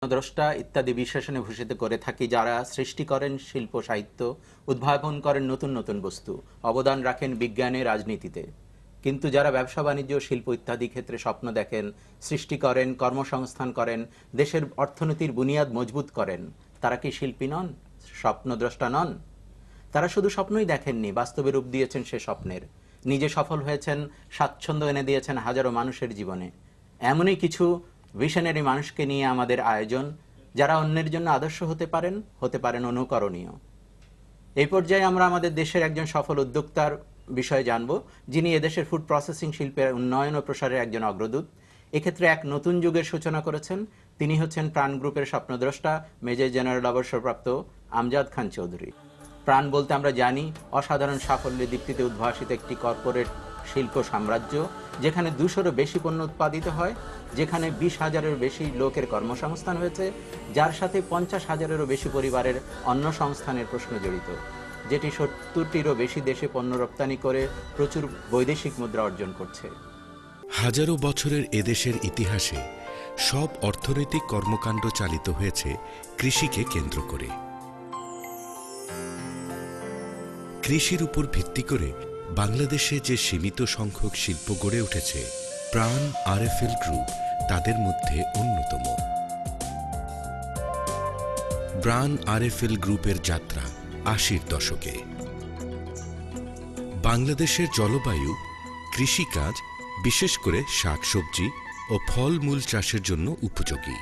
দ্রষ্টা ইত্যাদি বিশেষণে ভূষিত করে থাকি, যারা সৃষ্টি করেন শিল্প সাহিত্য, উদ্ভাবন করেন নতুন নতুন বস্তু, অবদান রাখেন বিজ্ঞানে, রাজনীতিতে। কিন্তু যারা ব্যবসা বাণিজ্য, শিল্প ইত্যাদি ক্ষেত্রে স্বপ্ন দেখেন, সৃষ্টি করেন, কর্মসংস্থান করেন, দেশের অর্থনীতির বুনিয়াদ মজবুত করেন, তারা কি শিল্পী নন, স্বপ্নদ্রষ্টা নন? তারা শুধু স্বপ্নই দেখেননি, বাস্তবে রূপ দিয়েছেন সে স্বপ্নের। নিজে সফল হয়েছেন, স্বাচ্ছন্দ্য এনে দিয়েছেন হাজারো মানুষের জীবনে। এমনই কিছু ভিশনারি মানুষকে নিয়ে আমাদের আয়োজন, যারা অন্যের জন্য আদর্শ হতে পারেন অনুকরণীয়। এই পর্যায়ে আমরা আমাদের দেশের একজন সফল উদ্যোক্তার বিষয়ে জানব, যিনি এদেশের ফুড প্রসেসিং শিল্পের উন্নয়ন ও প্রসারের একজন অগ্রদূত। এক্ষেত্রে এক নতুন যুগের সূচনা করেছেন। তিনি হচ্ছেন প্রাণ গ্রুপের স্বপ্নদ্রষ্টা, মেজর জেনারেল অবসরপ্রাপ্ত আমজাদ খান চৌধুরী। প্রাণ বলতে আমরা জানি অসাধারণ সাফল্যের দীপ্তিতে উদ্ভাসিত একটি কর্পোরেট শিল্প সাম্রাজ্য, যেখানে 200-রও বেশি পণ্য উৎপাদিত হয়, যেখানে 20,000-এরও বেশি লোকের কর্মসংস্থান হয়েছে, যার সাথে 50,000-এরও বেশি পরিবারের অন্ন সংস্থানের প্রশ্ন জড়িত, যেটি 70-টিরও বেশি দেশে পণ্য রপ্তানি করে প্রচুর বৈদেশিক মুদ্রা অর্জন করছে। হাজারো বছরের এদেশের ইতিহাসে সব অর্থনৈতিক কর্মকাণ্ড চালিত হয়েছে কৃষিকে কেন্দ্র করে। কৃষির উপর ভিত্তি করে বাংলাদেশে যে সীমিত সংখ্যক শিল্প গড়ে উঠেছে, প্রাণ আরএফএল গ্রুপ তাদের মধ্যে অন্যতম। প্রাণ আরএফএল গ্রুপের যাত্রা 80-র দশকে। বাংলাদেশের জলবায়ু কৃষিকাজ, বিশেষ করে শাকসবজি ও ফলমূল চাষের জন্য উপযোগী।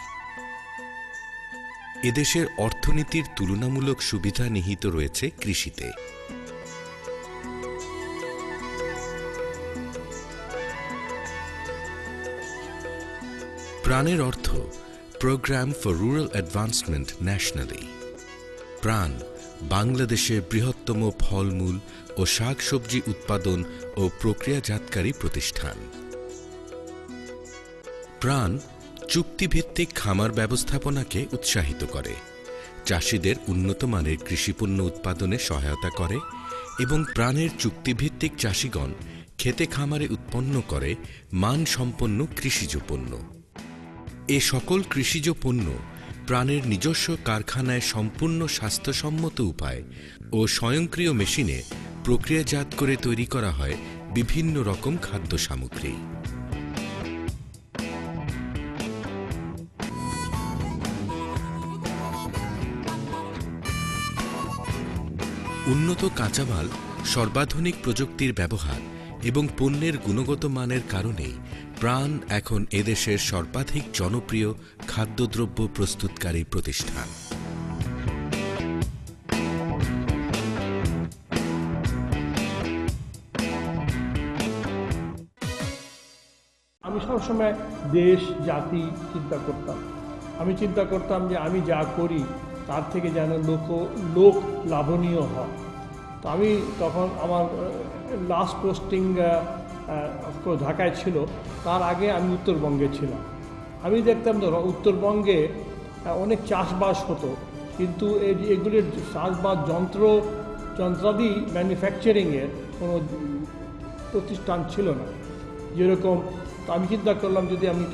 এদেশের অর্থনীতির তুলনামূলক সুবিধা নিহিত রয়েছে কৃষিতে। প্রাণের অর্থ program for rural advancement nationally. PRAN বাংলাদেশের বৃহত্তম ফলমূল ও শাকসবজি উৎপাদন ও প্রক্রিয়াজাতকারী প্রতিষ্ঠান। প্রাণ চুক্তিভিত্তিক খামার ব্যবস্থাপনাকে উৎসাহিত করে, চাষিদের উন্নত মানের কৃষিপণ্য উৎপাদনে সহায়তা করে এবং প্রাণের চুক্তিভিত্তিক চাষিগণ খেতে খামারে উৎপন্ন করে মানসম্পন্ন কৃষিজ পণ্য। এ সকল কৃষিজ পণ্য প্রাণের নিজস্ব কারখানায় সম্পূর্ণ স্বাস্থ্যসম্মত উপায় ও স্বয়ংক্রিয় মেশিনে প্রক্রিয়াজাত করে তৈরি করা হয় বিভিন্ন রকম খাদ্য সামগ্রী। উন্নত কাঁচামাল, সর্বাধুনিক প্রযুক্তির ব্যবহার এবং পণ্যের গুণগত মানের কারণেই প্রাণ এখন এদেশের সর্বাধিক জনপ্রিয় খাদ্যদ্রব্য প্রস্তুতকারী প্রতিষ্ঠান। আমি সবসময় দেশ জাতি চিন্তা করতাম। আমি চিন্তা করতাম যে আমি যা করি তার থেকে যেন লোক লাভনীয় হয়। তো আমি তখন আমার লাস্ট পোস্টিং ঢাকায় ছিল, তার আগে আমি উত্তরবঙ্গে ছিলাম। আমি দেখতাম ধরো উত্তরবঙ্গে অনেক চাষবাস হতো, কিন্তু এগুলির চাষবাস যন্ত্রাদি ম্যানুফ্যাকচারিংয়ের কোনো প্রতিষ্ঠান ছিল না। যেরকম তো আমি চিন্তা করলাম, যদি আমি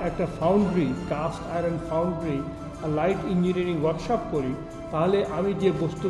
একটা ফাউন্ড্রি, কাস্ট আয়রন ফাউন্ড্রি আর লাইট ইঞ্জিনিয়ারিং ওয়ার্কশপ করি, তাহলে আমি যে বস্তু